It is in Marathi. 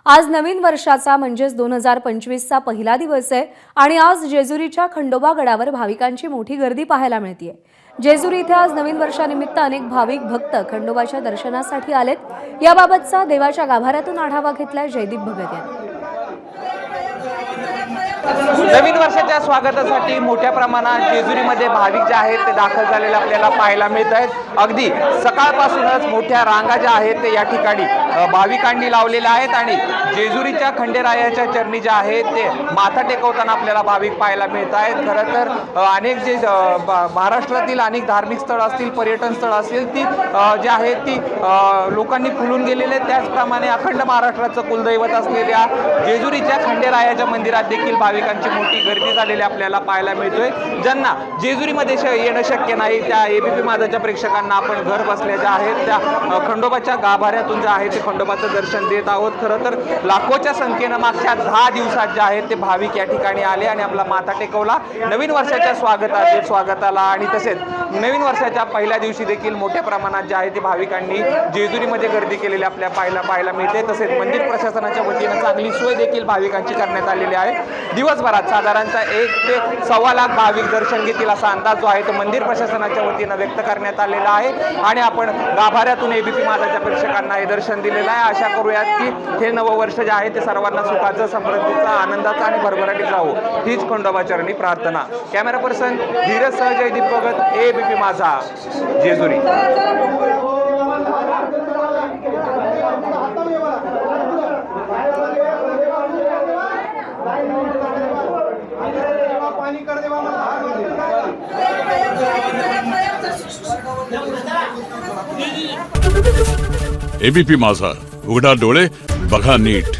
आज नवीन वर्षाचा म्हणजेच 2025चा पहिला दिवस आहे आणि आज जेजुरीच्या खंडोबा गडावर भाविकांची मोठी गर्दी पाहायला मिळते। जेजुरी इथे आज नवीन वर्षानिमित्त अनेक भाविक भक्त खंडोबाच्या दर्शनासाठी आलेत। याबाबतचा देवाच्या गाभाऱ्यातून आढावा घेतलाय जयदीप भगत यांनी। नवीन वर्षाच्या स्वागतासाठी मोठ्या प्रमाणात जेजुरीमध्ये भाविक जे आहेत ते दाखल झालेले आपल्याला पाहायला मिळत आहेत। अगदी सकाळपासूनच मोठ्या रांगा ज्या आहेत ते या ठिकाणी भाविकांनी लावलेल्या आहेत आणि जेजुरीच्या खंडेरायाच्या चरणी जे आहेत ते माथा टेकवताना आपल्याला भाविक पाहायला मिळत आहेत। खरं तर अनेक जे महाराष्ट्रातील अनेक धार्मिक स्थळ असतील, पर्यटन स्थळ असतील, ती जी आहेत ती लोकांनी फुलून गेलेले आहेत। त्याचप्रमाणे अखंड महाराष्ट्राचं कुलदैवत असलेल्या जेजुरीच्या खंडेरायाच्या मंदिरात देखील भाविकांची मोठी गर्दी झालेली आपल्याला पाहायला मिळतोय। ज्यांना जेजुरीमध्ये येणं शक्य नाही त्या एबीपी माझाच्या प्रेक्षकांना आपण घर बसल्या ज्या आहेत त्या खंडोबाच्या गाभाऱ्यातून जे आहे ते खंडोबाचं दर्शन देत आहोत। खरं तर लाखोच्या संख्येनं मागच्या 10 दिवसात जे आहेत ते भाविक या ठिकाणी आले आणि आपला माथा टेकवला नवीन वर्षाच्या स्वागताला आणि तसेच नवीन वर्षाच्या पहिल्या दिवशी देखील मोठ्या प्रमाणात जे आहे ते भाविकांनी जेजुरीमध्ये गर्दी केलेली आपल्याला पाहायला मिळते। तसेच मंदिर प्रशासनाच्या वतीनं चांगली सोय देखील भाविकांची करण्यात आलेली आहे। दिवसभरात साधारणतः 1 ते 1.25 लाख भाविक दर्शन घेतील असा अंदाज जो आहे तो मंदिर प्रशासनाच्या वतीनं व्यक्त करण्यात आलेला आहे आणि आपण गाभाऱ्यातून एबीपी माझाच्या प्रेक्षकांना हे दर्शन दिलेलं आहे। आशा करूयात की हे नवं वर्ष जे आहे ते सर्वांना सुखाचं, समृद्धीचं, आनंदाचं आणि भरभराटीत जावो हीच खंडोबा चरणी प्रार्थना। कॅमेरा पर्सन धीरज सह जयदीप भगत, एबीपी माझा, जेजुरी। एबीपी माझा, उघडा डोळे बघा नीट।